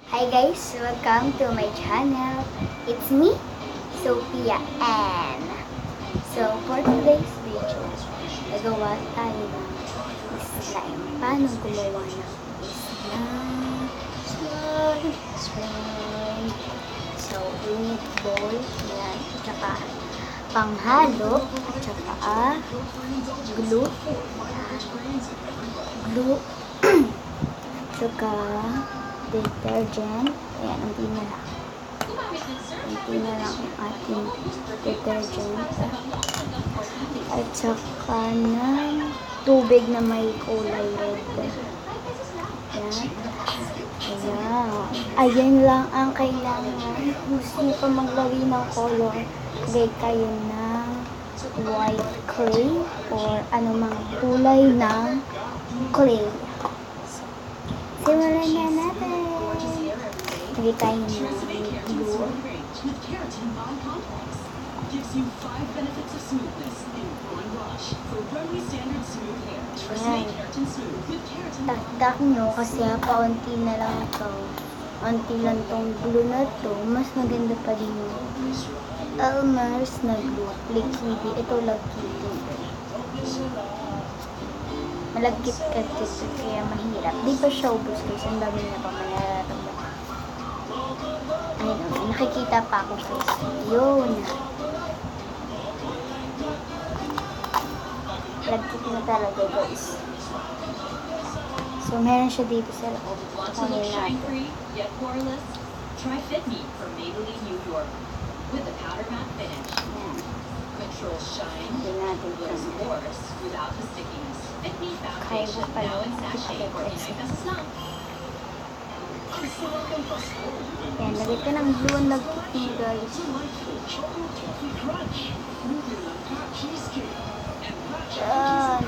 Hi guys, welcome to my channel. It's me, Sophia Ann. So for today's video, nagawa tayo ng slime. Paano gumawa ng slime? So we need bowl, yan, at saka panghalo, at saka glue, glue, saka detergent. Ayan, unti na lang. Unti na lang ang ating detergent. At saka ng tubig na may kulay red. Ayan. Ayan. Ayan lang ang kailangan. Gusto nyo pa maglagay ng color, lagay kayo ng white clay or anumang kulay ng clay. Simulan na natin. Lagay tayo ng glue. Ayan. Takdak nyo kasi paunti na lang ito. Unti lang tong glue na to. Mas maganda pa din yung Elmer's na glue. Liquid. Ito liquid. Malagkit kasi kaya mahirap. Di pa siya ubos guys. Ang dami na pa manararamdaman. Ayun, nakikita pa ako guys. Yun. Malagkit na talaga guys. So meron siya dito sa loob. Kunin natin. Try Fit Me from Maybelline New York with the powder matte finish. Control shine, Hindi natin looks ito. porous without the stickiness. Fit Me Kaya foundation pa now in lang. sachet for inay Yan, lagay ka ng glue ang lagkit niyo guys. Yan.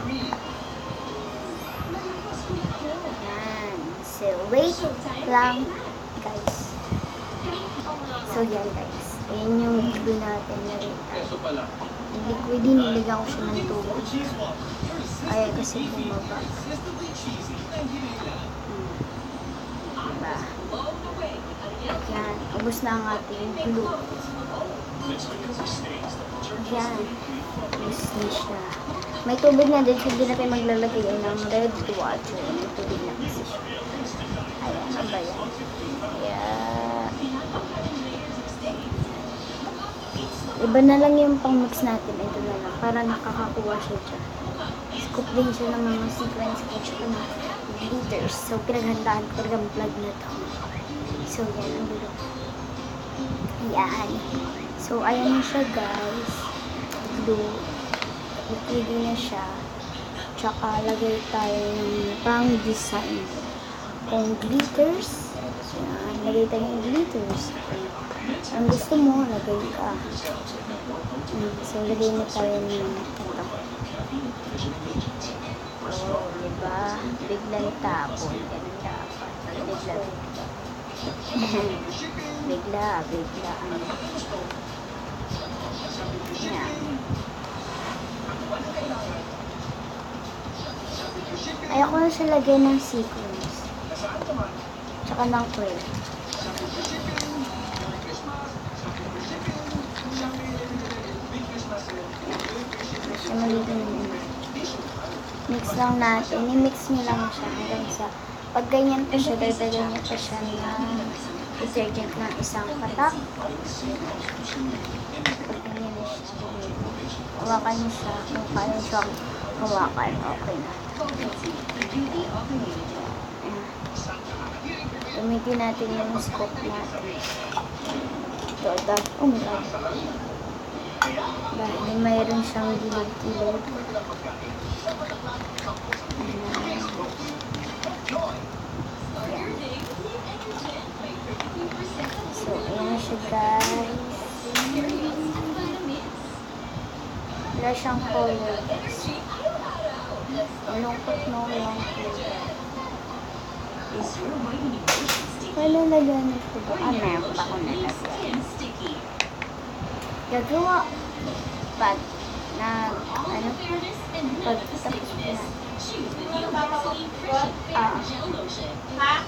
Yan. So, wait lang guys. So, yan guys. Ayan yung glue natin na rin. Yung liquid din, nilagyan ko siya ng tubig. Kaya kasi bumaba. Diba? Yan. Ubus na ang ating glue. Yan. Ubus na siya. May tubig na din. Hindi na tayo maglalagay ng red water. May tubig na kasi siya. Ayan. Ano ba yan? Ayan. Iba na lang yung pang-mix natin. Ito na lang. Para nakakakuha siya dyan. Scoop din siya ng mga sequence at saka ng glitters. So, pinaghandaan ko talagang vlog na to. So, yan ang dulo. Yan. So, ayan na siya guys. Glue. Liquid na siya. Tsaka, lagay tayo ng pang-design. Kung glitters. Yan. Lagay tayo ng glitters. Ang gusto mo, lagay ka. So, lagay na tayo ng ito. Oh, diba? Biglang tapon. Ganun dapat. Bigla. Bigla. Yan. Ayoko na siya lagay ng sequins. Tsaka ng clay. Mix lang natin. I-mix nyo lang siya hanggang sa pag ganyan pa siya, dagdagan nyo pa siya ng detergent ng isang patak. Pag ganyan na siya, hawakan nyo siya. Kung kaya siya hawakan, okay na. Gamitin natin yung scoop natin. Ito, oh my God. Dahil mayroon siyang gilid-gilid. So, ayan siya guys. Wala siyang color. Malungkot no lang. Wala lagyan ito ba? Meron pa akong nalagyan. Gagawa pag tapos na.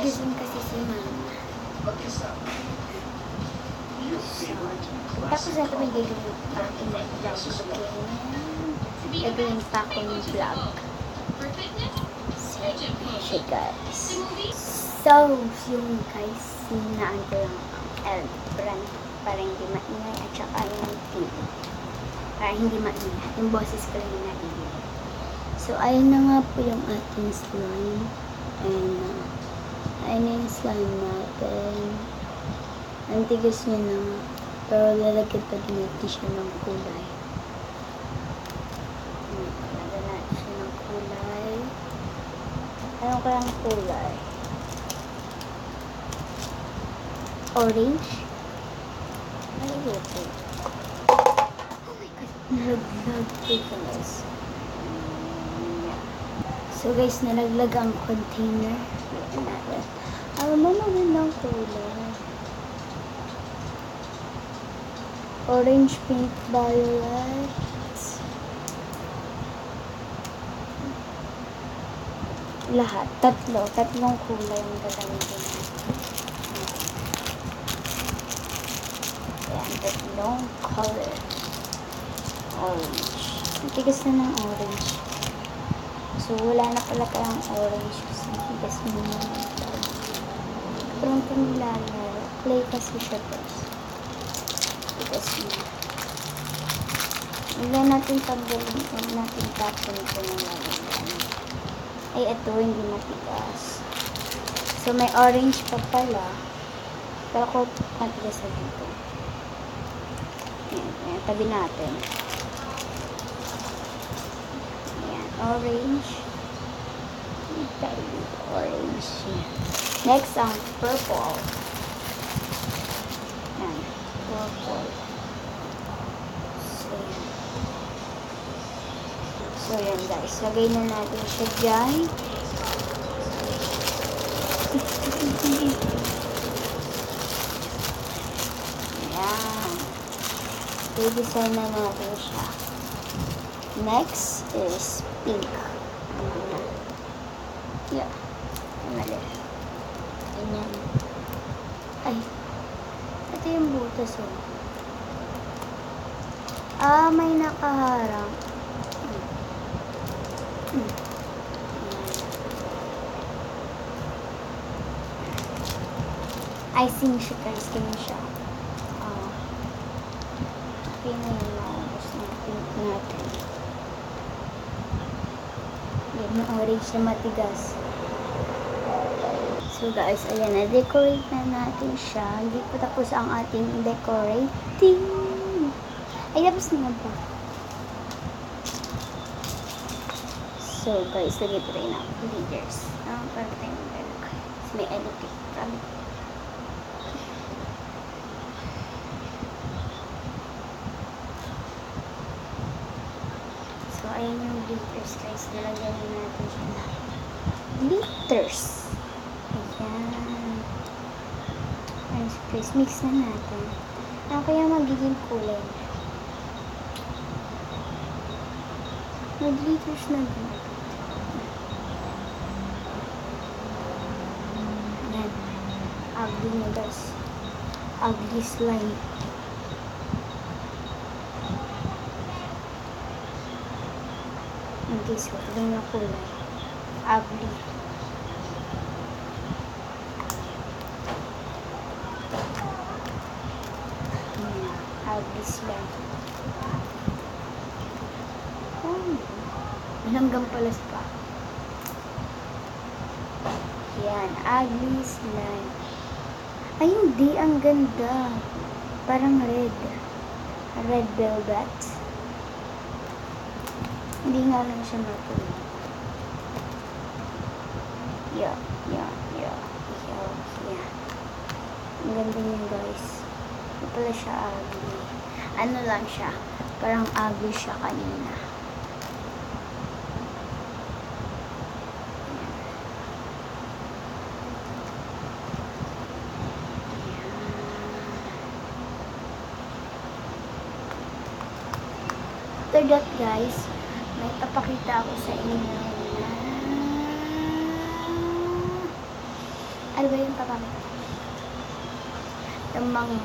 Nagising kasi si mama. Tapos na ito may gagawin pa akong vlog. Gagawin pa akong vlog. So, guys. So, yung guys, sinaan ko lang ang L brand para hindi maingay at saka yung TV. Para hindi maingay. Yung boses ko lang yung naingay. So, ayun na nga po yung ating slime. And, ayun na yung slime natin. Ang tigas niya na nga. Pero lalagyan pa din natin siya ng kulay. Lalagyan natin siya ng kulay. Ano kayang kulay? Orange? Ano ito? Oh my God! Nalaglag ko guys. So guys, nalaglag ang container. Alam mo magandang kulay. Orange, pink, violet. Lahat. Tatlong kulay ang gagamitin natin. Ayan, tatlong color. Orange. Ang tigas na ng orange. So, wala na pala kayang orange. Kasi tigas mo na ito. Parang ito nilalaro. Play kasi siya guys. Tigas mo. Hindi natin tanggalin. Huwag natin tapon ito na lalagyan. Ay, ito hindi matigas. So, may orange pa pala. Pero ko matigas na dito. Ayan, tabi natin. Ayan, orange. Orange. Next, ang purple. Ayan, purple. So, yan guys. Lagay na natin siya dyan. Ayan. I-design na natin siya. Next is pink. Yeah. Mali. Ganyan. Ay. Ito yung butas oh. Ah, may nakaharang. Icing siya guys, ganyan siya. Pinayin na ubos ng pink natin. Yan, na orange na matigas. So guys, ayan, na-decorate na natin siya. Hindi pa tapos ang ating decorating. Ay, tapos na ba? So guys, lagay pa rin ang leaders. Parang tayo mag-alok. May editing. So, ayan yung glitters guys. Nalagyan natin siya na glitters. Ayan. Ayan guys, mix na natin. Ano kaya magiging kulay? Mag-glitters na din. Ayan. Ugly na guys. Ugly slime. Okay, so ito na kulay. Ugly. Ugly slime. Hanggang pala pa. Yan, ugly slime. Ay, hindi. Ang ganda. Parang red. Red velvet. Hindi nga lang siya matuloy. Yeah. Ang ganda niya guys. Ito pala siya ugly. Ano lang siya. Parang ugly siya kanina. After that guys, may papakita ako sa inyo na Ano ba yung papakita? Yung mga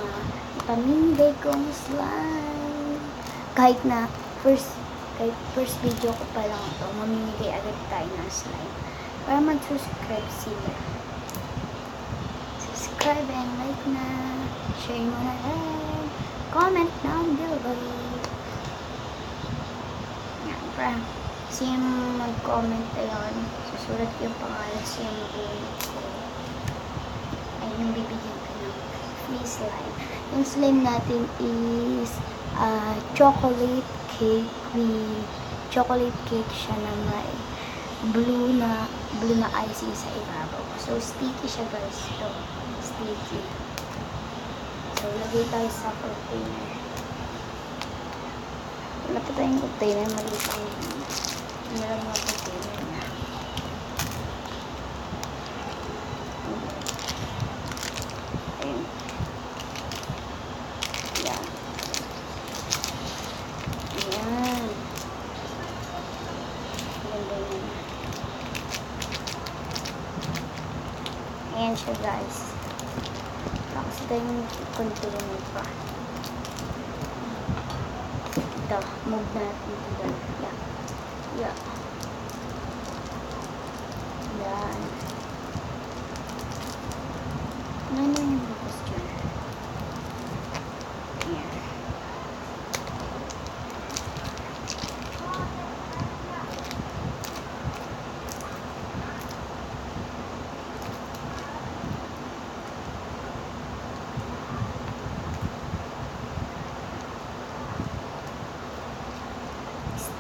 pamimigay kong slime. Kahit first video ko pa lang ito, mamimigay agad tayo ng slime. Para mag-subscribe sila. Subscribe and like na. Share mo na rin. Comment down below. Yan, para siya mag-comment ayun. Susulat yung pangalan siya mag-comment ko. Ay, yung bibigyan ko ng free slime. Yung slime natin is chocolate cake. Chocolate cake siya na may blue na icing sa ibabaw. So, sticky siya guys. Ito, sticky. So, lagay tayo sa container. Wala pa tayong container. Maliit ang meron mga container na. Ayun. Yan. Yan. Ganda yan. Ayan siya guys. Tapos ito yung container pa. Ito, move natin ito. Yan. Yan. Yan. Ano yung bukas dyan? Yan.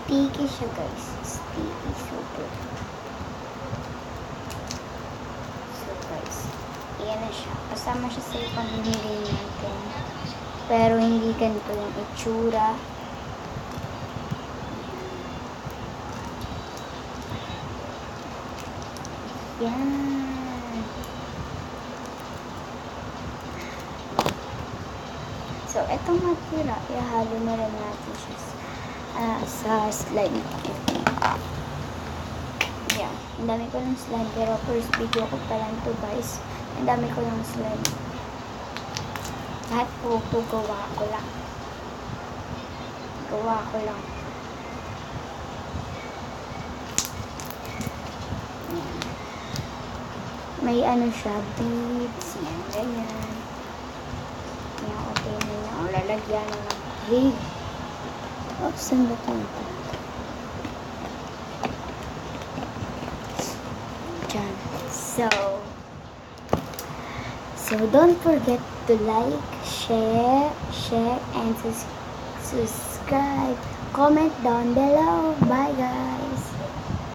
Sticky siya guys. Sticky. Super. So guys, ayan na siya. Kasama siya sa pamimigay natin. Pero hindi ganito yung itsura. Yan. So, etong matira, ihalo na rin natin siya sa slime. Yan. Ang dami ko ng slime. Pero first video ko pa lang to guys. Ang dami ko ng slime. Lahat po ito gawa ko lang. Gawa ko lang. Yan. May ano siya, beads. Yan, ganyan. Yan, okay na yan. O, lalagyan na ng cake. Oh, saan ba ito? Diyan. So don't forget to like, share, and subscribe. Comment down below. Bye guys.